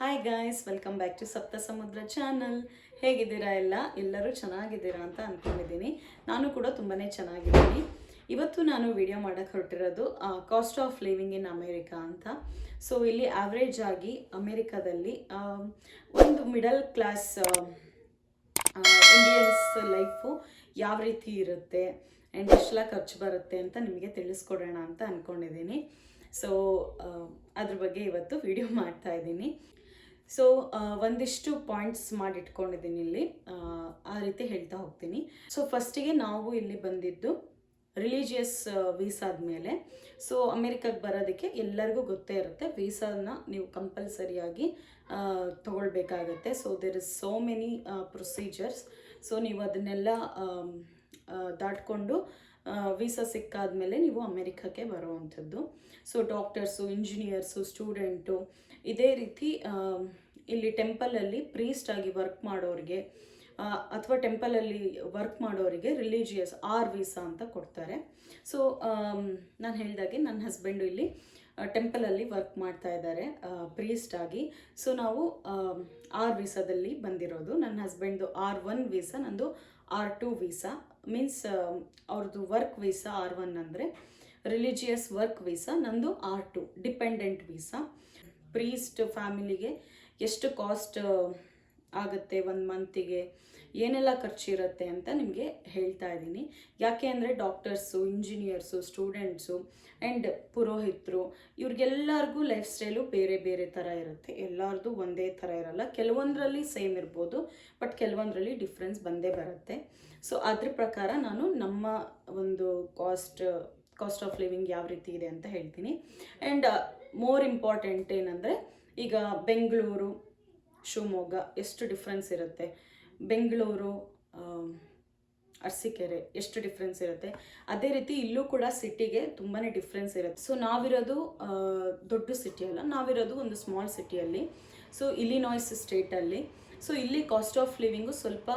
Hi guys, welcome back to Sapta Samudra channel. ಹೇಗಿದ್ದೀರಾ? ಎಲ್ಲರೂ ಚೆನ್ನಾಗಿದ್ದೀರಾ ಅಂತ ಅಂದ್ಕೊಂಡಿದ್ದೀನಿ. ನಾನು ಕೂಡ ತುಂಬಾ ಚೆನ್ನಾಗಿದ್ದೀನಿ. ಇವತ್ತು ನಾನು ವಿಡಿಯೋ ಮಾಡೋಕ್ಕೆ ಹೊರಟಿರೋದು cost of living in America ಅಂತ. ಸೊ ಇಲ್ಲಿ ಆವ್ರೇಜ್ ಆಗಿ ಅಮೇರಿಕಾದಲ್ಲಿ ಒಂದು ಮಿಡಲ್ ಕ್ಲಾಸ್ ಇಂಡಿಯನ್ಸ್ ಲೈಫು ಯಾವ ರೀತಿ ಇರುತ್ತೆ ಆ್ಯಂಡ್ ಎಷ್ಟೆಲ್ಲ ಖರ್ಚು ಬರುತ್ತೆ ಅಂತ ನಿಮಗೆ ತಿಳಿಸ್ಕೊಡೋಣ ಅಂತ ಅಂದ್ಕೊಂಡಿದ್ದೀನಿ. ಸೊ ಅದ್ರ ಬಗ್ಗೆ ಇವತ್ತು ವಿಡಿಯೋ ಮಾಡ್ತಾ ಇದ್ದೀನಿ. ಸೊ ಒಂದಿಷ್ಟು ಪಾಯಿಂಟ್ಸ್ ಮಾಡಿಟ್ಕೊಂಡಿದ್ದೀನಿ ಇಲ್ಲಿ, ಆ ರೀತಿ ಹೇಳ್ತಾ ಹೋಗ್ತೀನಿ. ಸೊ ಫಸ್ಟಿಗೆ ನಾವು ಇಲ್ಲಿ ಬಂದಿದ್ದು ರಿಲಿಜಿಯಸ್ ವೀಸಾದ ಮೇಲೆ. ಸೊ ಅಮೇರಿಕಾಗೆ ಬರೋದಕ್ಕೆ ಎಲ್ಲರಿಗೂ ಗೊತ್ತೇ ಇರುತ್ತೆ, ವೀಸಾನ ನೀವು ಕಂಪಲ್ಸರಿಯಾಗಿ ತೊಗೊಳ್ಬೇಕಾಗತ್ತೆ. So there is so many procedures. So ನೀವು ಅದನ್ನೆಲ್ಲ ದಾಟ್ಕೊಂಡು ವೀಸಾ ಸಿಕ್ಕಾದ್ಮೇಲೆ ನೀವು ಅಮೇರಿಕಕ್ಕೆ ಬರುವಂಥದ್ದು. ಸೊ ಡಾಕ್ಟರ್ಸು, ಇಂಜಿನಿಯರ್ಸು, ಸ್ಟೂಡೆಂಟು, ಇದೇ ರೀತಿ ಇಲ್ಲಿ ಟೆಂಪಲಲ್ಲಿ ಪ್ರೀಸ್ಟ್ ಆಗಿ ವರ್ಕ್ ಮಾಡೋರಿಗೆ ಅಥವಾ ಟೆಂಪಲಲ್ಲಿ ವರ್ಕ್ ಮಾಡೋರಿಗೆ ರಿಲಿಜಿಯಸ್ ವೀಸಾ ಅಂತ ಕೊಡ್ತಾರೆ. ಸೊ ನಾನು ಹೇಳಿದಾಗೆ ನನ್ನ ಹಸ್ಬೆಂಡು ಇಲ್ಲಿ ಟೆಂಪಲಲ್ಲಿ ವರ್ಕ್ ಮಾಡ್ತಾ ಇದ್ದಾರೆ ಪ್ರೀಸ್ಟ್ ಆಗಿ. ಸೊ ನಾವು ವೀಸಾದಲ್ಲಿ ಬಂದಿರೋದು. ನನ್ನ ಹಸ್ಬೆಂಡ್ದು R1 ವೀಸಾ, ನಂದು R2 ವೀಸಾ. ಮೀನ್ಸ್ ಅವ್ರದ್ದು ವರ್ಕ್ ವೀಸಾ R1 ಅಂದರೆ ರಿಲಿಜಿಯಸ್ ವರ್ಕ್ ವೀಸಾ, ನಂದು R2 ಡಿಪೆಂಡೆಂಟ್ ವೀಸಾ. ಪ್ರೀಸ್ಟ್ ಫ್ಯಾಮಿಲಿಗೆ ಎಷ್ಟು ಕಾಸ್ಟ್ ಆಗುತ್ತೆ ಒಂದು ಮಂತಿಗೆ, ಏನೆಲ್ಲ ಖರ್ಚಿರುತ್ತೆ ಅಂತ ನಿಮಗೆ ಹೇಳ್ತಾ ಇದ್ದೀನಿ. ಯಾಕೆ ಅಂದರೆ ಡಾಕ್ಟರ್ಸು, ಇಂಜಿನಿಯರ್ಸು, ಸ್ಟೂಡೆಂಟ್ಸು ಆ್ಯಂಡ್ ಪುರೋಹಿತರು, ಇವ್ರಿಗೆಲ್ಲರಿಗೂ ಲೈಫ್ ಸ್ಟೈಲು ಬೇರೆ ಬೇರೆ ಥರ ಇರುತ್ತೆ. ಎಲ್ಲರದು ಒಂದೇ ಥರ ಇರಲ್ಲ. ಕೆಲವೊಂದರಲ್ಲಿ ಸೇಮ್ ಇರ್ಬೋದು, ಬಟ್ ಕೆಲವೊಂದರಲ್ಲಿ ಡಿಫ್ರೆನ್ಸ್ ಬಂದೇ ಬರುತ್ತೆ. ಸೊ ಅದ್ರ ಪ್ರಕಾರ ನಾನು ನಮ್ಮ ಒಂದು ಕಾಸ್ಟ್ ಆಫ್ ಲಿವಿಂಗ್ ಯಾವ ರೀತಿ ಇದೆ ಅಂತ ಹೇಳ್ತೀನಿ. ಆ್ಯಂಡ್ ಮೋರ್ ಇಂಪಾರ್ಟೆಂಟ್ ಏನಂದರೆ, ಈಗ ಬೆಂಗಳೂರು, ಶಿವಮೊಗ್ಗ ಎಷ್ಟು ಡಿಫ್ರೆನ್ಸ್ ಇರುತ್ತೆ, ಬೆಂಗಳೂರು, ಅರಸೀಕೆರೆ ಎಷ್ಟು ಡಿಫ್ರೆನ್ಸ್ ಇರುತ್ತೆ, ಅದೇ ರೀತಿ ಇಲ್ಲೂ ಕೂಡ ಸಿಟಿಗೆ ತುಂಬಾ ಡಿಫ್ರೆನ್ಸ್ ಇರುತ್ತೆ. ಸೊ ನಾವಿರೋದು ದೊಡ್ಡ ಸಿಟಿ ಅಲ್ಲ, ನಾವಿರೋದು ಒಂದು ಸ್ಮಾಲ್ ಸಿಟಿಯಲ್ಲಿ. ಸೊ ಇಲಿನಾಯ್ಸ್ ಸ್ಟೇಟಲ್ಲಿ. ಸೊ ಇಲ್ಲಿ ಕಾಸ್ಟ್ ಆಫ್ ಲಿವಿಂಗು ಸ್ವಲ್ಪ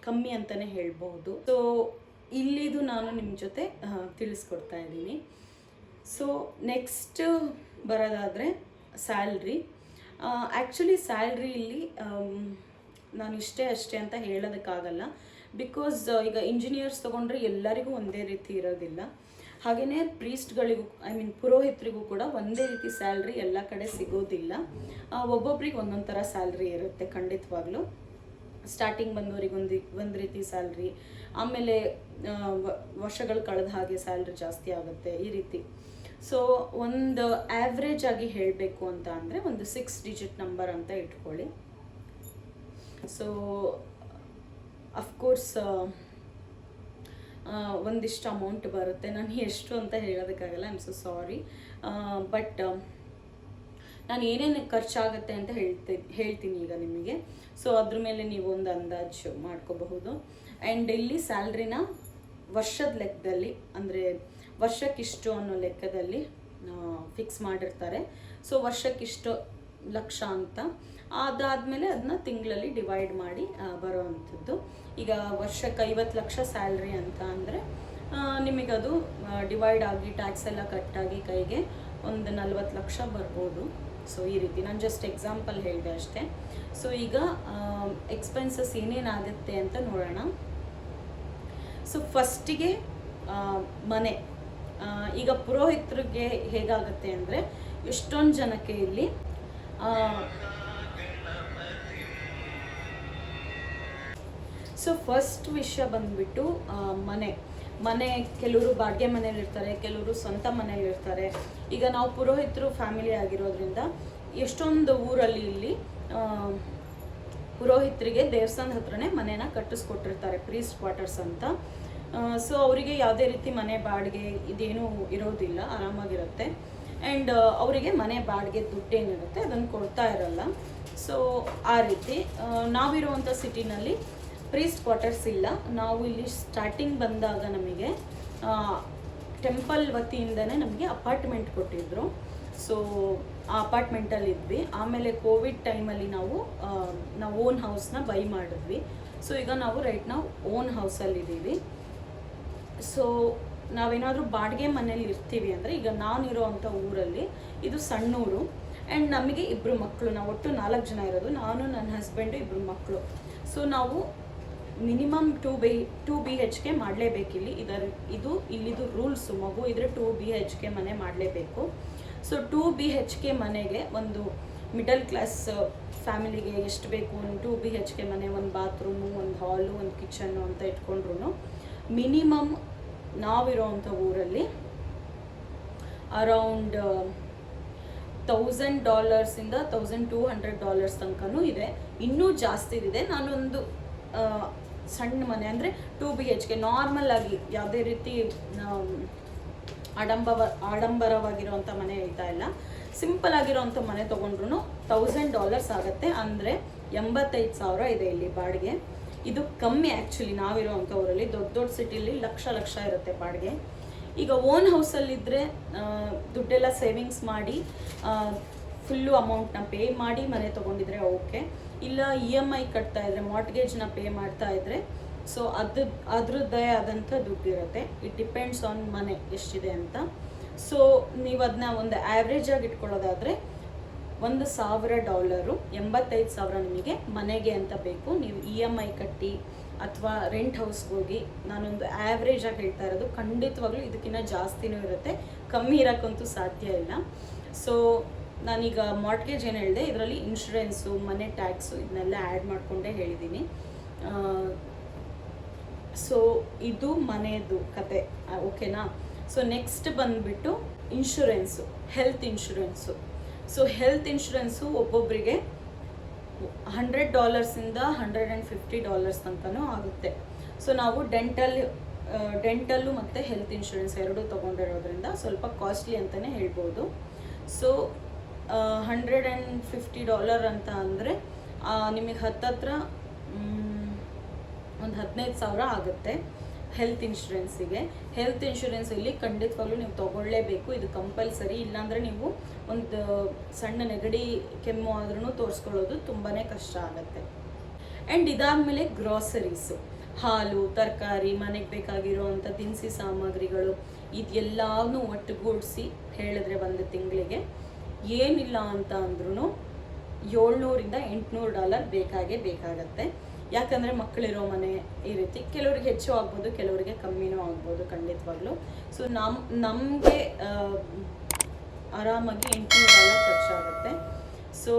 ಕಮ್ಮಿ ಅಂತಲೇ ಹೇಳ್ಬೋದು. ಸೊ ಇಲ್ಲಿದು ನಾನು ನಿಮ್ಮ ಜೊತೆ ತಿಳಿಸ್ಕೊಡ್ತಾ ಇದ್ದೀನಿ. ಸೊ ನೆಕ್ಸ್ಟ್ ಬರೋದಾದರೆ ಸ್ಯಾಲ್ರಿ. ಆ್ಯಕ್ಚುಲಿ ಸ್ಯಾಲ್ರಿ ಇಲ್ಲಿ ನಾನು ಅಷ್ಟೇ ಅಂತ ಹೇಳೋದಕ್ಕಾಗಲ್ಲ. ಬಿಕಾಸ್ ಈಗ ಇಂಜಿನಿಯರ್ಸ್ ತೊಗೊಂಡ್ರೆ ಎಲ್ಲರಿಗೂ ಒಂದೇ ರೀತಿ ಇರೋದಿಲ್ಲ. ಹಾಗೆಯೇ ಪ್ರೀಸ್ಟ್ಗಳಿಗೂ, ಪುರೋಹಿತರಿಗೂ ಕೂಡ ಒಂದೇ ರೀತಿ ಸ್ಯಾಲ್ರಿ ಎಲ್ಲ ಕಡೆ ಸಿಗೋದಿಲ್ಲ. ಒಬ್ಬೊಬ್ರಿಗೆ ಒಂದೊಂದು ಥರ ಸ್ಯಾಲ್ರಿ ಇರುತ್ತೆ ಖಂಡಿತವಾಗ್ಲೂ. ಸ್ಟಾರ್ಟಿಂಗ್ ಬಂದವರಿಗೆ ಒಂದು ರೀತಿ ಸ್ಯಾಲ್ರಿ, ಆಮೇಲೆ ವರ್ಷಗಳು ಕಳೆದ ಹಾಗೆ ಸ್ಯಾಲ್ರಿ ಜಾಸ್ತಿ ಆಗುತ್ತೆ, ಈ ರೀತಿ. ಸೊ ಒಂದು ಆ್ಯಾವ್ರೇಜ್ ಆಗಿ ಹೇಳಬೇಕು ಅಂತ ಅಂದರೆ ಒಂದು 6 ಡಿಜಿಟ್ ನಂಬರ್ ಅಂತ ಇಟ್ಕೊಳ್ಳಿ. ಸೊ ಅಫ್ಕೋರ್ಸ್ ಒಂದಿಷ್ಟು ಅಮೌಂಟ್ ಬರುತ್ತೆ. ನಾನು ಎಷ್ಟು ಅಂತ ಹೇಳೋದಕ್ಕಾಗಲ್ಲ, I am so sorry. But ನಾನು ಏನೇನು ಖರ್ಚಾಗುತ್ತೆ ಅಂತ ಹೇಳ್ತೀನಿ ಈಗ ನಿಮಗೆ. ಸೊ ಅದ್ರ ಮೇಲೆ ನೀವು ಒಂದು ಅಂದಾಜು ಮಾಡ್ಕೋಬಹುದು. ಆ್ಯಂಡ್ ಇಲ್ಲಿ ಸ್ಯಾಲ್ರಿನ ವರ್ಷದ ಲೆಕ್ಕದಲ್ಲಿ, ಅಂದರೆ ವರ್ಷಕ್ಕಿಷ್ಟು ಅನ್ನೋ ಲೆಕ್ಕದಲ್ಲಿ ಫಿಕ್ಸ್ ಮಾಡಿರ್ತಾರೆ. ಸೊ ವರ್ಷಕ್ಕಿಷ್ಟು ಲಕ್ಷ ಅಂತ, ಅದಾದಮೇಲೆ ಅದನ್ನ ತಿಂಗಳಲ್ಲಿ ಡಿವೈಡ್ ಮಾಡಿ ಬರೋವಂಥದ್ದು. ಈಗ ವರ್ಷಕ್ಕೆ 50 ಲಕ್ಷ ಸ್ಯಾಲ್ರಿ ಅಂತ ಅಂದರೆ ನಿಮಗದು ಡಿವೈಡ್ ಆಗಿ ಟ್ಯಾಕ್ಸ್ ಎಲ್ಲ ಕಟ್ಟಾಗಿ ಕೈಗೆ ಒಂದು 40 ಲಕ್ಷ ಬರ್ಬೋದು. ಸೊ ಈ ರೀತಿ ನಾನು ಜಸ್ಟ್ ಎಕ್ಸಾಂಪಲ್ ಹೇಳಿದೆ ಅಷ್ಟೇ. ಸೊ ಈಗ ಎಕ್ಸ್ಪೆನ್ಸಸ್ ಏನೇನಾಗುತ್ತೆ ಅಂತ ನೋಡೋಣ. ಸೊ ಫಸ್ಟಿಗೆ ಮನೆ. ಈಗ ಪುರೋಹಿತರಿಗೆ ಹೇಗಾಗುತ್ತೆ ಅಂದರೆ, ಎಷ್ಟೊಂದು ಜನಕ್ಕೆ ಇಲ್ಲಿ ಸೊ ಫಸ್ಟ್ ವಿಷಯ ಬಂದುಬಿಟ್ಟು ಮನೆ. ಕೆಲವರು ಬಾಡಿಗೆ ಮನೇಲಿರ್ತಾರೆ, ಕೆಲವರು ಸ್ವಂತ ಮನೇಲಿರ್ತಾರೆ. ಈಗ ನಾವು ಪುರೋಹಿತರು ಫ್ಯಾಮಿಲಿ ಆಗಿರೋದ್ರಿಂದ ಎಷ್ಟೊಂದು ಊರಲ್ಲಿ ಇಲ್ಲಿ ಪುರೋಹಿತರಿಗೆ ದೇವಸ್ಥಾನದ ಹತ್ರನೇ ಮನೇನ ಕಟ್ಟಿಸ್ಕೊಟ್ಟಿರ್ತಾರೆ, ಪ್ರೀಸ್ಟ್ ಕ್ವಾರ್ಟರ್ಸ್ ಅಂತ. ಸೊ ಅವರಿಗೆ ಯಾವುದೇ ರೀತಿ ಮನೆ ಬಾಡಿಗೆ ಇದೇನೂ ಇರೋದಿಲ್ಲ, ಆರಾಮಾಗಿರುತ್ತೆ. ಆ್ಯಂಡ್ ಅವರಿಗೆ ಮನೆ ಬಾಡಿಗೆ ದುಡ್ಡೇನಿರುತ್ತೆ ಅದನ್ನು ಕೊಡ್ತಾ ಇರಲ್ಲ. ಸೊ ಆ ರೀತಿ ನಾವಿರುವಂಥ ಸಿಟಿನಲ್ಲಿ ಪ್ರೀಸ್ಟ್ ಕ್ವಾರ್ಟರ್ಸ್ ಇಲ್ಲ. ನಾವು ಇಲ್ಲಿ ಸ್ಟಾರ್ಟಿಂಗ್ ಬಂದಾಗ ನಮಗೆ ಟೆಂಪಲ್ ವತಿಯಿಂದನೇ ನಮಗೆ ಅಪಾರ್ಟ್ಮೆಂಟ್ ಕೊಟ್ಟಿದ್ರು. ಸೊ ಆ ಅಪಾರ್ಟ್ಮೆಂಟಲ್ಲಿ ಇದ್ವಿ. ಆಮೇಲೆ ಕೋವಿಡ್ ಟೈಮಲ್ಲಿ ನಾವು ಓನ್ ಹೌಸ್ನ ಬೈ ಮಾಡಿದ್ವಿ. ಸೊ ಈಗ ನಾವು ಓನ್ ಹೌಸಲ್ಲಿದ್ದೀವಿ. ಸೊ ನಾವೇನಾದರೂ ಬಾಡಿಗೆ ಮನೇಲಿ ಇರ್ತೀವಿ ಅಂದರೆ, ಈಗ ನಾನಿರೋ ಅಂಥ ಊರಲ್ಲಿ ಇದು ಸಣ್ಣೂರು ಆ್ಯಂಡ್ ನಮಗೆ ಇಬ್ಬರು ಮಕ್ಕಳು, ನಾವು ಒಟ್ಟು 4 ಜನ ಇರೋದು, ನಾನು ನನ್ನ ಹಸ್ಬೆಂಡು ಇಬ್ಬರು ಮಕ್ಕಳು. ಸೊ ನಾವು ಮಿನಿಮಮ್ 2 BHK ಮಾಡಲೇಬೇಕಿಲ್ಲಿ. ಇಲ್ಲಿದು ರೂಲ್ಸು. ಮಗು ಇದ್ರೆ 2 BHK ಮನೆ ಮಾಡಲೇಬೇಕು. ಸೊ 2 BHK ಮನೆಗೆ ಒಂದು ಮಿಡಲ್ ಕ್ಲಾಸ್ ಫ್ಯಾಮಿಲಿಗೆ ಎಷ್ಟು ಬೇಕು, ಒಂದು 2 BHK ಮನೆ, ಒಂದು ಬಾತ್ರೂಮು, ಒಂದು ಹಾಲು, ಒಂದು ಕಿಚನ್ನು ಅಂತ ಇಟ್ಕೊಂಡ್ರು ಮಿನಿಮಮ್ ನಾವಿರೋವಂಥ ಊರಲ್ಲಿ ಅರೌಂಡ್ $1,000 $1,200 ತನಕನೂ ಇದೆ. ಇನ್ನೂ ಜಾಸ್ತಿ ಇದೆ. ನಾನೊಂದು ಸಣ್ಣ ಮನೆ ಅಂದರೆ 2 BHK ನಾರ್ಮಲ್ ಆಗಿ ಯಾವುದೇ ರೀತಿ ಆಡಂಬರವಾಗಿರೋವಂಥ ಮನೆ ಹೇಳ್ತಾ ಇಲ್ಲ, ಸಿಂಪಲ್ ಆಗಿರೋವಂಥ ಮನೆ ತೊಗೊಂಡ್ರು $1,000 ಆಗುತ್ತೆ. ಅಂದರೆ 85,000 ಇದೆ ಇಲ್ಲಿ ಬಾಡಿಗೆ. ಇದು ಕಮ್ಮಿ ಆ್ಯಕ್ಚುಲಿ ನಾವಿರೋವಂಥ ಊರಲ್ಲಿ. ದೊಡ್ಡ ಸಿಟಿಲಿ ಲಕ್ಷ ಇರುತ್ತೆ ಬಾಡಿಗೆ. ಈಗ ಓನ್ ಹೌಸಲ್ಲಿದ್ದರೆ ದುಡ್ಡೆಲ್ಲ ಸೇವಿಂಗ್ಸ್ ಮಾಡಿ ಫುಲ್ಲು ಅಮೌಂಟ್ನ ಪೇ ಮಾಡಿ ಮನೆ ತೊಗೊಂಡಿದ್ರೆ ಓಕೆ. ಇಲ್ಲ EMI ಕಟ್ತಾ ಇದ್ರೆ, ಮಾರ್ಟ್ಗೇಜ್ನ ಪೇ ಮಾಡ್ತಾ ಇದ್ರೆ, ಸೊ ಅದ್ರದ್ದೇ ಆದಂಥ ದುಡ್ಡಿರುತ್ತೆ. ಇಟ್ ಡಿಪೆಂಡ್ಸ್ ಆನ್ ಮನೆ ಎಷ್ಟಿದೆ ಅಂತ. ಸೊ ನೀವು ಅದನ್ನ ಒಂದು ಆ್ಯಾವ್ರೇಜಾಗಿ ಇಟ್ಕೊಳ್ಳೋದಾದರೆ $1,000 85,000 ನಿಮಗೆ ಮನೆಗೆ ಅಂತ ಬೇಕು. ನೀವು EMI ಕಟ್ಟಿ ಅಥವಾ ರೆಂಟ್ ಹೌಸ್ಗೆ ಹೋಗಿ, ನಾನೊಂದು ಆ್ಯಾವ್ರೇಜಾಗಿ ಹೇಳ್ತಾ ಇರೋದು, ಖಂಡಿತವಾಗ್ಲೂ ಇದಕ್ಕಿಂತ ಜಾಸ್ತಿನೂ ಇರುತ್ತೆ, ಕಮ್ಮಿ ಇರೋಕ್ಕಂತೂ ಸಾಧ್ಯ ಇಲ್ಲ. ಸೊ ನಾನೀಗ ಮಾರ್ಟ್ಗೇಜ್ ಏನು ಹೇಳಿದೆ, ಇದರಲ್ಲಿ ಇನ್ಶೂರೆನ್ಸು, ಮನೆ ಟ್ಯಾಕ್ಸು ಇದನ್ನೆಲ್ಲ ಆ್ಯಡ್ ಮಾಡಿಕೊಂಡೇ ಹೇಳಿದ್ದೀನಿ. ಸೊ ಇದು ಮನೆಯದು ಕತೆ, ಓಕೆನಾ. ಸೊ ನೆಕ್ಸ್ಟ್ ಬಂದುಬಿಟ್ಟು insurance, health insurance. So health insurance ಒಬ್ಬೊಬ್ಬರಿಗೆ $100 $150 ತನಕನೂ ಆಗುತ್ತೆ. ಸೊ ನಾವು ಡೆಂಟಲ್ಲು ಮತ್ತು ಹೆಲ್ತ್ ಇನ್ಶೂರೆನ್ಸ್ ಎರಡೂ ತೊಗೊಂಡಿರೋದ್ರಿಂದ ಸ್ವಲ್ಪ ಕಾಸ್ಟ್ಲಿ ಅಂತಲೇ ಹೇಳ್ಬೋದು. ಸೊ $150 ಅಂತ ಅಂದರೆ ನಿಮಗೆ ಹತ್ತತ್ರ ಒಂದು 15,000 ಆಗುತ್ತೆ ಹೆಲ್ತ್ ಇನ್ಶೂರೆನ್ಸಿಗೆ. ಹೆಲ್ತ್ ಇನ್ಶೂರೆನ್ಸಲ್ಲಿ ಖಂಡಿತವಾಗ್ಲೂ ನೀವು ತೊಗೊಳ್ಳೇಬೇಕು, ಇದು ಕಂಪಲ್ಸರಿ. ಇಲ್ಲಾಂದರೆ ನೀವು ಒಂದು ಸಣ್ಣ ನೆಗಡಿ ಕೆಮ್ಮು ಆದ್ರೂ ತೋರಿಸ್ಕೊಳ್ಳೋದು ತುಂಬಾ ಕಷ್ಟ ಆಗುತ್ತೆ. ಆ್ಯಂಡ್ ಇದಾದಮೇಲೆ ಗ್ರಾಸರೀಸು, ಹಾಲು, ತರಕಾರಿ, ಮನೆಗೆ ಬೇಕಾಗಿರೋವಂಥ ದಿನಸಿ ಸಾಮಗ್ರಿಗಳು, ಇದೆಲ್ಲನೂ ಒಟ್ಟುಗೂಡಿಸಿ ಹೇಳಿದ್ರೆ ಒಂದು ತಿಂಗಳಿಗೆ ಏನಿಲ್ಲ ಅಂತ ಅಂದ್ರೂ $700 ಬೇಕಾಗತ್ತೆ. ಯಾಕಂದರೆ ಮಕ್ಕಳಿರೋ ಮನೆ ಈ ರೀತಿ, ಕೆಲವರಿಗೆ ಹೆಚ್ಚು ಆಗ್ಬೋದು, ಕೆಲವರಿಗೆ ಕಮ್ಮಿನೂ ಆಗ್ಬೋದು ಖಂಡಿತವಾಗ್ಲೂ. ಸೊ ನಮಗೆ ಆರಾಮಾಗಿ $800 ಖರ್ಚಾಗುತ್ತೆ. ಸೊ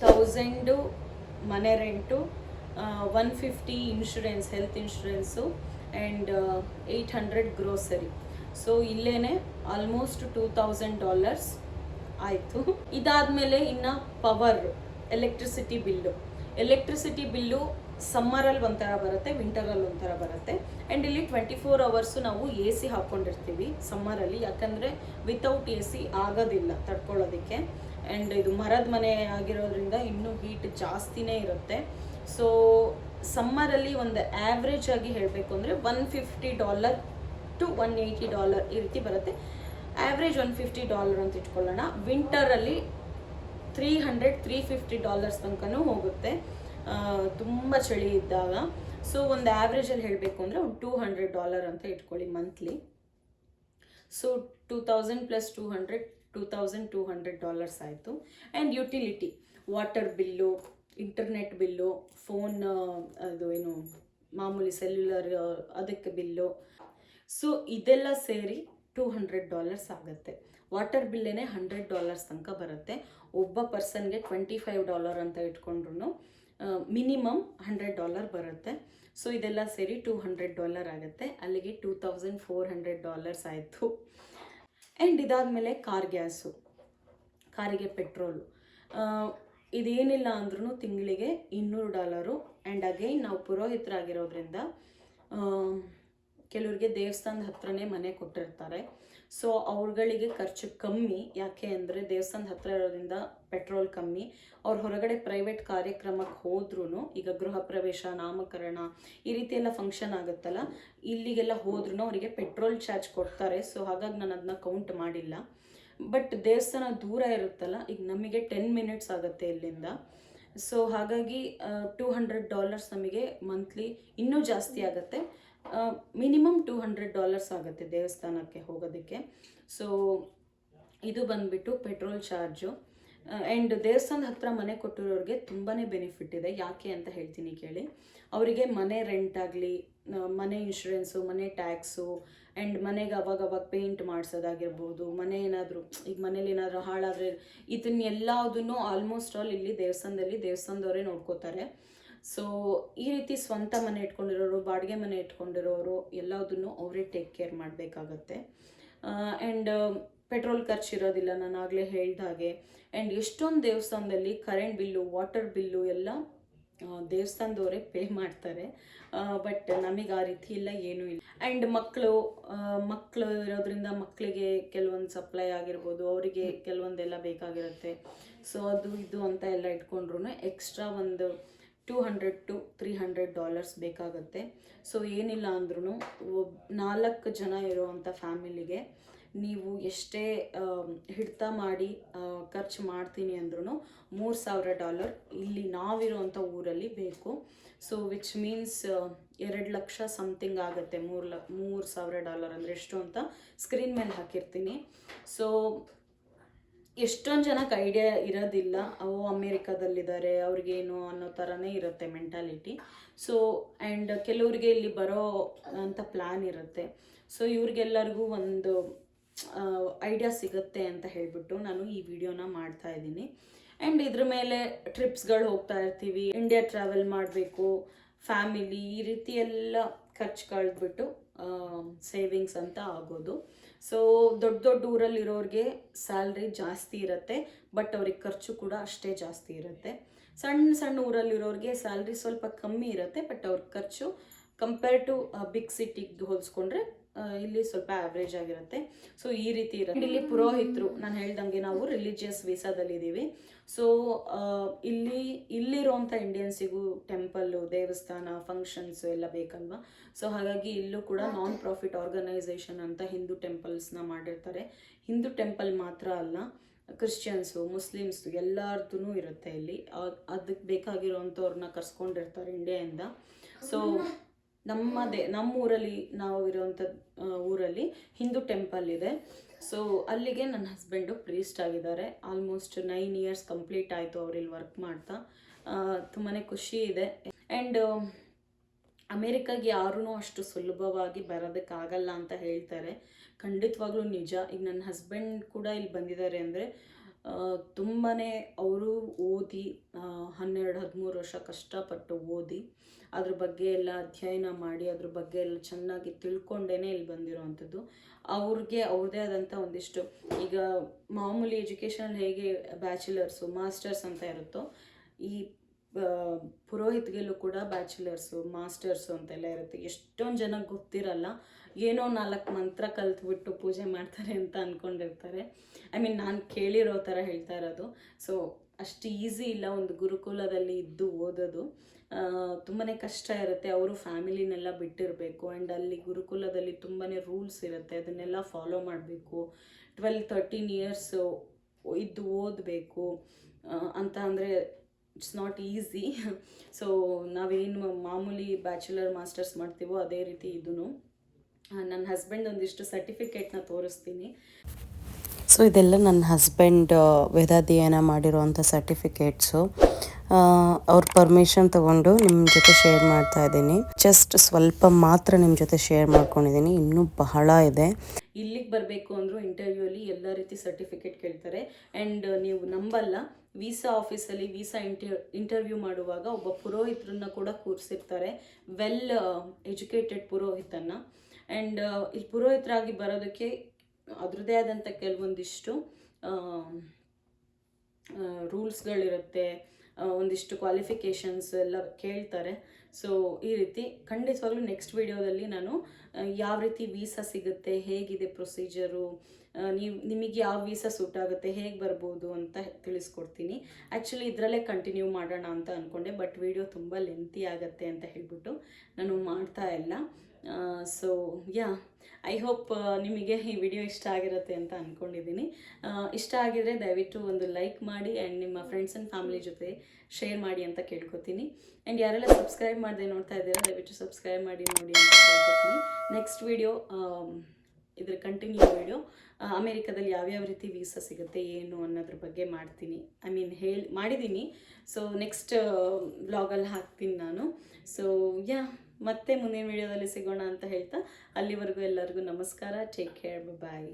1,000 ಮನೆ rent, 150 insurance, health insurance, and 800 grocery. So ಇಲ್ಲೇ ಆಲ್ಮೋಸ್ಟ್ $2,000 ಆಯಿತು. ಇದಾದಮೇಲೆ ಇನ್ನು ಪವರ್, ಎಲೆಕ್ಟ್ರಿಸಿಟಿ ಬಿಲ್ಲು ಸಮ್ಮರಲ್ಲಿ ಒಂಥರ ಬರುತ್ತೆ, ವಿಂಟರಲ್ಲಿ ಒಂಥರ ಬರುತ್ತೆ. ಆ್ಯಂಡ್ ಇಲ್ಲಿ 24 hours ನಾವು AC ಹಾಕ್ಕೊಂಡಿರ್ತೀವಿ ಸಮ್ಮರಲ್ಲಿ, ಯಾಕಂದರೆ ವಿತೌಟ್ AC ಆಗೋದಿಲ್ಲ ತಡ್ಕೊಳ್ಳೋದಕ್ಕೆ. ಆ್ಯಂಡ್ ಇದು ಮರದ ಮನೆ ಆಗಿರೋದ್ರಿಂದ ಇನ್ನೂ ಹೀಟ್ ಜಾಸ್ತಿನೇ ಇರುತ್ತೆ. ಸೊ ಸಮ್ಮರಲ್ಲಿ ಒಂದು ಆ್ಯಾವ್ರೇಜ್ ಆಗಿ ಹೇಳಬೇಕು ಅಂದರೆ $150 to $180 ಈ ರೀತಿ ಬರುತ್ತೆ. ಆ್ಯಾವ್ರೇಜ್ $150 ಅಂತ ಇಟ್ಕೊಳ್ಳೋಣ. ವಿಂಟರಲ್ಲಿ $300-350 ತನಕನೂ ಹೋಗುತ್ತೆ ತುಂಬ ಚಳಿ ಇದ್ದಾಗ. ಸೊ ಒಂದು ಆ್ಯಾವ್ರೇಜಲ್ಲಿ ಹೇಳಬೇಕು ಅಂದರೆ ಒಂದು $200 ಅಂತ ಇಟ್ಕೊಳ್ಳಿ ಮಂತ್ಲಿ. ಸೊ 2,000 + 200 $2,200 ಆಯಿತು. And utility, water bill, internet bill, phone ಅದು ಏನು ಮಾಮೂಲಿ ಸೆಲ್ಯುಲರ್ ಅದಕ್ಕೆ ಬಿಲ್ಲು, ಸೊ ಇದೆಲ್ಲ ಸೇರಿ $200 ಆಗುತ್ತೆ. ವಾಟರ್ ಬಿಲ್ಲೇನೆ $100 ತನಕ ಬರುತ್ತೆ. ಒಬ್ಬ ಪರ್ಸನ್ಗೆ $25 ಅಂತ ಇಟ್ಕೊಂಡ್ರು ಮಿನಿಮಮ್ $100 ಬರುತ್ತೆ. ಸೊ ಇದೆಲ್ಲ ಸೇರಿ $200 ಆಗುತ್ತೆ. ಅಲ್ಲಿಗೆ $2,400 ಆಯಿತು. ಆ್ಯಂಡ್ ಇದಾದಮೇಲೆ ಕಾರಿಗೆ ಪೆಟ್ರೋಲು, ಇದೇನಿಲ್ಲ ಅಂದ್ರೂ ತಿಂಗಳಿಗೆ $200. ಆ್ಯಂಡ್ ಅಗೈನ್ ನಾವು ಪುರೋಹಿತರಾಗಿರೋದ್ರಿಂದ ಕೆಲವರಿಗೆ ದೇವಸ್ಥಾನದ ಹತ್ರನೇ ಮನೆ ಕೊಟ್ಟಿರ್ತಾರೆ. ಸೊ ಅವ್ರುಗಳಿಗೆ ಖರ್ಚು ಕಮ್ಮಿ. ಯಾಕೆ ಅಂದರೆ ದೇವಸ್ಥಾನದ ಹತ್ರ ಇರೋದ್ರಿಂದ ಪೆಟ್ರೋಲ್ ಕಮ್ಮಿ. ಅವ್ರು ಹೊರಗಡೆ ಪ್ರೈವೇಟ್ ಕಾರ್ಯಕ್ರಮಕ್ಕೆ ಹೋದ್ರೂ, ಈಗ ಗೃಹ ಪ್ರವೇಶ, ನಾಮಕರಣ ಈ ರೀತಿ ಎಲ್ಲ ಫಂಕ್ಷನ್ ಆಗುತ್ತಲ್ಲ, ಇಲ್ಲಿಗೆಲ್ಲ ಹೋದ್ರೂ ಅವರಿಗೆ ಪೆಟ್ರೋಲ್ ಚಾರ್ಜ್ ಕೊಡ್ತಾರೆ. ಸೊ ಹಾಗಾಗಿ ನಾನು ಅದನ್ನ ಕೌಂಟ್ ಮಾಡಿಲ್ಲ. ಬಟ್ ದೇವಸ್ಥಾನ ದೂರ ಇರುತ್ತಲ್ಲ, ಈಗ ನಮಗೆ 10 minutes ಆಗುತ್ತೆ ಇಲ್ಲಿಂದ. ಸೊ ಹಾಗಾಗಿ $200 ನಮಗೆ ಮಂತ್ಲಿ ಇನ್ನೂ ಜಾಸ್ತಿ ಆಗುತ್ತೆ. ಮಿನಿಮಮ್ $200 ಆಗುತ್ತೆ ದೇವಸ್ಥಾನಕ್ಕೆ ಹೋಗೋದಕ್ಕೆ. ಸೊ ಇದು ಬಂದುಬಿಟ್ಟು ಪೆಟ್ರೋಲ್ ಚಾರ್ಜು. ಆ್ಯಂಡ್ ದೇವಸ್ಥಾನದ ಹತ್ರ ಮನೆ ಕೊಟ್ಟಿರೋರಿಗೆ ತುಂಬಾ ಬೆನಿಫಿಟ್ ಇದೆ. ಯಾಕೆ ಅಂತ ಹೇಳ್ತೀನಿ ಕೇಳಿ. ಅವರಿಗೆ ಮನೆ ರೆಂಟ್ ಆಗಲಿ, ಮನೆ ಇನ್ಶೂರೆನ್ಸು, ಮನೆ ಟ್ಯಾಕ್ಸು, ಆ್ಯಂಡ್ ಮನೆಗೆ ಅವಾಗ ಪೇಂಟ್ ಮಾಡಿಸೋದಾಗಿರ್ಬೋದು, ಮನೆ ಏನಾದರೂ ಈಗ ಮನೇಲಿ ಏನಾದರೂ ಹಾಳಾದರೆ ಇದನ್ನೆಲ್ಲದನ್ನು ಆಲ್ಮೋಸ್ಟ್ ಆಲ್ ಇಲ್ಲಿ ದೇವಸ್ಥಾನದವರೇ ನೋಡ್ಕೋತಾರೆ. ಸೊ ಈ ರೀತಿ ಸ್ವಂತ ಮನೆ ಇಟ್ಕೊಂಡಿರೋರು, ಬಾಡಿಗೆ ಮನೆ ಇಟ್ಕೊಂಡಿರೋರು ಎಲ್ಲದನ್ನು ಅವರೇ ಟೇಕ್ ಕೇರ್ ಮಾಡಬೇಕಾಗತ್ತೆ. ಆ್ಯಂಡ್ ಪೆಟ್ರೋಲ್ ಖರ್ಚು ಇರೋದಿಲ್ಲ, ನಾನು ಆಗಲೇ ಹೇಳ್ದ ಹಾಗೆ. ಆ್ಯಂಡ್ ಎಷ್ಟೊಂದು ದೇವಸ್ಥಾನದಲ್ಲಿ ಕರೆಂಟ್ ಬಿಲ್ಲು, ವಾಟರ್ ಬಿಲ್ಲು ಎಲ್ಲ ದೇವಸ್ಥಾನದವರೇ ಪೇ ಮಾಡ್ತಾರೆ. ಬಟ್ ನಮಗೆ ಆ ರೀತಿ ಇಲ್ಲ, ಏನೂ ಇಲ್ಲ. ಆ್ಯಂಡ್ ಮಕ್ಕಳು ಇರೋದ್ರಿಂದ ಮಕ್ಕಳಿಗೆ ಕೆಲವೊಂದು ಸಪ್ಲೈ ಆಗಿರ್ಬೋದು, ಅವರಿಗೆ ಕೆಲವೊಂದೆಲ್ಲ ಬೇಕಾಗಿರುತ್ತೆ. ಸೊ ಅದು ಇದು ಅಂತ ಎಲ್ಲ ಇಟ್ಕೊಂಡ್ರೂ ಎಕ್ಸ್ಟ್ರಾ ಒಂದು $200 to $300 ಬೇಕಾಗುತ್ತೆ. ಸೊ ಏನಿಲ್ಲ ಅಂದ್ರೂ 4 ಜನ ಇರೋವಂಥ ಫ್ಯಾಮಿಲಿಗೆ ನೀವು ಎಷ್ಟೇ ಹಿಡ್ತಾ ಮಾಡಿ ಖರ್ಚು ಮಾಡ್ತೀನಿ ಅಂದ್ರೂ $3,000 ಇಲ್ಲಿ ನಾವಿರೋವಂಥ ಊರಲ್ಲಿ ಬೇಕು. So which means 2 lakh something ಆಗುತ್ತೆ. $3,000 ಅಂದರೆ ಎಷ್ಟು ಅಂತ ಸ್ಕ್ರೀನ್ ಮೇಲೆ ಹಾಕಿರ್ತೀನಿ. ಸೊ ಎಷ್ಟೊಂದು ಜನಕ್ಕೆ ಐಡಿಯಾ ಇರೋದಿಲ್ಲ, ಅವು ಅಮೇರಿಕಾದಲ್ಲಿದ್ದಾರೆ ಅವ್ರಿಗೇನು ಅನ್ನೋ ಥರನೇ ಇರುತ್ತೆ ಮೆಂಟಾಲಿಟಿ. ಸೊ ಆ್ಯಂಡ್ ಕೆಲವರಿಗೆ ಇಲ್ಲಿ ಬರೋ ಅಂತ ಪ್ಲ್ಯಾನ್ ಇರುತ್ತೆ. ಸೊ ಇವ್ರಿಗೆಲ್ಲರಿಗೂ ಒಂದು ಐಡಿಯಾ ಸಿಗುತ್ತೆ ಅಂತ ಹೇಳಿಬಿಟ್ಟು ನಾನು ಈ ವಿಡಿಯೋನ ಮಾಡ್ತಾ ಇದ್ದೀನಿ. ಆ್ಯಂಡ್ ಇದ್ರ ಮೇಲೆ ಟ್ರಿಪ್ಸ್ಗಳು ಹೋಗ್ತಾ ಇರ್ತೀವಿ, ಇಂಡಿಯಾ ಟ್ರಾವೆಲ್ ಮಾಡಬೇಕು, ಫ್ಯಾಮಿಲಿ, ಈ ರೀತಿ ಎಲ್ಲ ಖರ್ಚು ಕಳೆದ್ಬಿಟ್ಟು ಸೇವಿಂಗ್ಸ್ ಅಂತ ಆಗೋದು. ಸೊ ದೊಡ್ಡ ಊರಲ್ಲಿರೋರಿಗೆ ಸ್ಯಾಲ್ರಿ ಜಾಸ್ತಿ ಇರುತ್ತೆ, ಬಟ್ ಅವ್ರಿಗೆ ಖರ್ಚು ಕೂಡ ಅಷ್ಟೇ ಜಾಸ್ತಿ ಇರುತ್ತೆ. ಸಣ್ಣ ಊರಲ್ಲಿರೋರಿಗೆ ಸ್ಯಾಲ್ರಿ ಸ್ವಲ್ಪ ಕಮ್ಮಿ ಇರುತ್ತೆ, ಬಟ್ ಅವ್ರ ಖರ್ಚು ಕಂಪೇರ್ ಟು ಬಿಗ್ ಸಿಟಿಗೆ ಹೋಲಿಸ್ಕೊಂಡ್ರೆ ಇಲ್ಲಿ ಸ್ವಲ್ಪ ಆವ್ರೇಜ್ ಆಗಿರುತ್ತೆ. ಸೊ ಈ ರೀತಿ ಇರುತ್ತೆ. ಇಲ್ಲಿ ಪುರೋಹಿತರು, ನಾನು ಹೇಳ್ದಂಗೆ ನಾವು ರಿಲಿಜಿಯಸ್ ವೀಸಾದಲ್ಲಿದ್ದೀವಿ. ಸೊ ಇಲ್ಲಿರೋಂಥ ಇಂಡಿಯನ್ಸಿಗೂ ಟೆಂಪಲ್ಲು, ದೇವಸ್ಥಾನ, ಫಂಕ್ಷನ್ಸು ಎಲ್ಲ ಬೇಕಲ್ವಾ. ಸೊ ಹಾಗಾಗಿ ಇಲ್ಲೂ ಕೂಡ ನಾನ್ ಪ್ರಾಫಿಟ್ ಆರ್ಗನೈಸೇಷನ್ ಅಂತ ಹಿಂದೂ ಟೆಂಪಲ್ಸ್ನ ಮಾಡಿರ್ತಾರೆ. ಹಿಂದೂ ಟೆಂಪಲ್ ಮಾತ್ರ ಅಲ್ಲ, ಕ್ರಿಶ್ಚಿಯನ್ಸು, ಮುಸ್ಲಿಮ್ಸು ಎಲ್ಲರದ್ದು ಇರುತ್ತೆ ಇಲ್ಲಿ. ಅದಕ್ಕೆ ಬೇಕಾಗಿರೋವಂಥವ್ರನ್ನ ಕರ್ಸ್ಕೊಂಡಿರ್ತಾರೆ ಇಂಡಿಯಾದಿಂದ. ಸೊ ನಮ್ಮ ಊರಲ್ಲಿ, ನಾವು ಇರೋವಂಥ ಊರಲ್ಲಿ ಹಿಂದೂ ಟೆಂಪಲ್ ಇದೆ. ಸೊ ಅಲ್ಲಿಗೆ ನನ್ನ ಹಸ್ಬೆಂಡು ಪ್ರೀಸ್ಟ್ ಆಗಿದ್ದಾರೆ. ಆಲ್ಮೋಸ್ಟ್ 9 years ಕಂಪ್ಲೀಟ್ ಆಯಿತು ಅವರಿಲ್ಲಿ ವರ್ಕ್ ಮಾಡ್ತಾ. ತುಂಬಾ ಖುಷಿ ಇದೆ. ಆ್ಯಂಡ್ ಅಮೇರಿಕಾಗೆ ಯಾರೂ ಅಷ್ಟು ಸುಲಭವಾಗಿ ಬರೋದಕ್ಕಾಗಲ್ಲ ಅಂತ ಹೇಳ್ತಾರೆ. ಖಂಡಿತವಾಗ್ಲೂ ನಿಜ. ಈಗ ನನ್ನ ಹಸ್ಬೆಂಡ್ ಕೂಡ ಇಲ್ಲಿ ಬಂದಿದ್ದಾರೆ ಅಂದರೆ ತುಂಬಾ ಅವರು ಓದಿ 12-13 ವರ್ಷ ಕಷ್ಟಪಟ್ಟು ಓದಿ ಅದ್ರ ಬಗ್ಗೆ ಎಲ್ಲ ಅಧ್ಯಯನ ಮಾಡಿ ಅದ್ರ ಬಗ್ಗೆ ಎಲ್ಲ ಚೆನ್ನಾಗಿ ತಿಳ್ಕೊಂಡೇ ಇಲ್ಲಿ ಬಂದಿರೋವಂಥದ್ದು. ಅವ್ರಿಗೆ ಅವ್ರದ್ದೇ ಆದಂಥ ಒಂದಿಷ್ಟು, ಈಗ ಮಾಮೂಲಿ ಎಜುಕೇಷನಲ್ಲಿ ಹೇಗೆ ಬ್ಯಾಚುಲರ್ಸು, ಮಾಸ್ಟರ್ಸ್ ಅಂತ ಇರುತ್ತೋ, ಈ ಪುರೋಹಿತ್ಗೆಲ್ಲೂ ಕೂಡ ಬ್ಯಾಚುಲರ್ಸು, ಮಾಸ್ಟರ್ಸು ಅಂತೆಲ್ಲ ಇರುತ್ತೆ. ಎಷ್ಟೊಂದು ಜನಕ್ಕೆ ಗೊತ್ತಿರಲ್ಲ, ಏನೋ 4 ಮಂತ್ರ ಕಲ್ತ್ಬಿಟ್ಟು ಪೂಜೆ ಮಾಡ್ತಾರೆ ಅಂತ ಅಂದ್ಕೊಂಡಿರ್ತಾರೆ. ನಾನು ಕೇಳಿರೋ ಥರ ಹೇಳ್ತಾ ಇರೋದು. ಸೊ ಅಷ್ಟು ಈಸಿ ಇಲ್ಲ ಒಂದು ಗುರುಕುಲದಲ್ಲಿ ಇದ್ದು ಓದೋದು. ತುಂಬಾ ಕಷ್ಟ ಇರುತ್ತೆ. ಅವರು ಫ್ಯಾಮಿಲಿನೆಲ್ಲ ಬಿಟ್ಟಿರಬೇಕು. ಆ್ಯಂಡ್ ಅಲ್ಲಿ ಗುರುಕುಲದಲ್ಲಿ ತುಂಬಾ ರೂಲ್ಸ್ ಇರುತ್ತೆ, ಅದನ್ನೆಲ್ಲ ಫಾಲೋ ಮಾಡಬೇಕು. 12-13 years ಇದ್ದು ಓದಬೇಕು ಅಂತ ಅಂದರೆ ಇಟ್ಸ್ ನಾಟ್ ಈಸಿ. ಸೊ ನಾವೇನು ಮಾಮೂಲಿ ಬ್ಯಾಚುಲರ್ ಮಾಸ್ಟರ್ಸ್ ಮಾಡ್ತೀವೋ ಅದೇ ರೀತಿ ಇದೂ. ನನ್ನ ಹಸ್ಬೆಂಡ್ ಒಂದಿಷ್ಟು ಸರ್ಟಿಫಿಕೇಟ್ನ ತೋರಿಸ್ತೀನಿ. ಸೊ ಇದೆಲ್ಲ ನನ್ನ ಹಸ್ಬೆಂಡ್ ವೇದಾಧ್ಯಯನ ಮಾಡಿರೋವಂಥ ಸರ್ಟಿಫಿಕೇಟ್ಸು. ಅವ್ರ ಪರ್ಮಿಷನ್ ತೊಗೊಂಡು ನಿಮ್ಮ ಜೊತೆ ಶೇರ್ ಮಾಡ್ತಾ ಇದ್ದೀನಿ. ಜಸ್ಟ್ ಸ್ವಲ್ಪ ಮಾತ್ರ ನಿಮ್ಮ ಜೊತೆ ಶೇರ್ ಮಾಡ್ಕೊಂಡಿದ್ದೀನಿ, ಇನ್ನೂ ಬಹಳ ಇದೆ. ಇಲ್ಲಿಗೆ ಬರಬೇಕು ಅಂದರೂ ಇಂಟರ್ವ್ಯೂಲಿ ಎಲ್ಲ ರೀತಿ ಸರ್ಟಿಫಿಕೇಟ್ ಕೇಳ್ತಾರೆ. ಆ್ಯಂಡ್ ನೀವು ನಂಬಲ್ಲ, ವೀಸಾ ಆಫೀಸಲ್ಲಿ ವೀಸಾ ಇಂಟರ್ವ್ಯೂ ಮಾಡುವಾಗ ಒಬ್ಬ ಪುರೋಹಿತರನ್ನ ಕೂಡ ಕೂರಿಸಿರ್ತಾರೆ, ವೆಲ್ ಎಜುಕೇಟೆಡ್ ಪುರೋಹಿತನ. ಆ್ಯಂಡ್ ಇಲ್ಲಿ ಪುರೋಹಿತರಾಗಿ ಬರೋದಕ್ಕೆ ಅದರದ್ದೇ ಆದಂಥ ಕೆಲವೊಂದಿಷ್ಟು ರೂಲ್ಸ್ಗಳಿರುತ್ತೆ, ಒಂದಿಷ್ಟು ಕ್ವಾಲಿಫಿಕೇಷನ್ಸ್ ಎಲ್ಲ ಕೇಳ್ತಾರೆ. ಸೊ ಈ ರೀತಿ ಖಂಡಿತವಾಗ್ಲೂ ನೆಕ್ಸ್ಟ್ ವಿಡಿಯೋದಲ್ಲಿ ನಾನು ಯಾವ ರೀತಿ ವೀಸಾ ಸಿಗುತ್ತೆ, ಹೇಗಿದೆ ಪ್ರೊಸೀಜರು, ನಿಮಗೆ ಯಾವ ವೀಸಾ ಸೂಟ್ ಆಗುತ್ತೆ, ಹೇಗೆ ಬರ್ಬೋದು ಅಂತ ತಿಳಿಸ್ಕೊಡ್ತೀನಿ. ಆ್ಯಕ್ಚುಲಿ ಇದರಲ್ಲೇ ಕಂಟಿನ್ಯೂ ಮಾಡೋಣ ಅಂತ ಅಂದ್ಕೊಂಡೆ, ಬಟ್ ವಿಡಿಯೋ ತುಂಬ ಲೆಂತಿ ಆಗುತ್ತೆ ಅಂತ ಹೇಳ್ಬಿಟ್ಟು ನಾನು ಮಾಡ್ತಾ ಇಲ್ಲ. ಸೊ ಐ ಹೋಪ್ ನಿಮಗೆ ಈ ವಿಡಿಯೋ ಇಷ್ಟ ಆಗಿರುತ್ತೆ ಅಂತ ಅಂದ್ಕೊಂಡಿದ್ದೀನಿ. ಇಷ್ಟ ಆಗಿದರೆ ದಯವಿಟ್ಟು ಒಂದು ಲೈಕ್ ಮಾಡಿ ಆ್ಯಂಡ್ ನಿಮ್ಮ ಫ್ರೆಂಡ್ಸ್ ಆ್ಯಂಡ್ ಫ್ಯಾಮಿಲಿ ಜೊತೆ ಶೇರ್ ಮಾಡಿ ಅಂತ ಕೇಳ್ಕೊತೀನಿ. ಆ್ಯಂಡ್ ಯಾರೆಲ್ಲ ಸಬ್ಸ್ಕ್ರೈಬ್ ಮಾಡದೆ ನೋಡ್ತಾ ಇದ್ದೀರಾ ದಯವಿಟ್ಟು ಸಬ್ಸ್ಕ್ರೈಬ್ ಮಾಡಿ ನೋಡಿ ಅಂತ ಕೇಳ್ಕೊತೀನಿ. ನೆಕ್ಸ್ಟ್ ವಿಡಿಯೋ ಇದ್ರ ಕಂಟಿನ್ಯೂ ವಿಡಿಯೋ ಅಮೇರಿಕಾದಲ್ಲಿ ಯಾವ್ಯಾವ ರೀತಿ ವೀಸಾ ಸಿಗುತ್ತೆ ಏನು ಅನ್ನೋದ್ರ ಬಗ್ಗೆ ಮಾಡ್ತೀನಿ. ಮಾಡಿದ್ದೀನಿ. ಸೊ ನೆಕ್ಸ್ಟ್ ವ್ಲಾಗಲ್ಲಿ ಹಾಕ್ತೀನಿ ನಾನು. ಸೊ ಮತ್ತೆ ಮುಂದಿನ ವಿಡಿಯೋದಲ್ಲಿ ಸಿಗೋಣ ಅಂತ ಹೇಳ್ತಾ, ಅಲ್ಲಿವರೆಗೂ ಎಲ್ಲರಿಗೂ ನಮಸ್ಕಾರ. ಟೇಕ್ ಕೇರ್, ಬಾಯ್.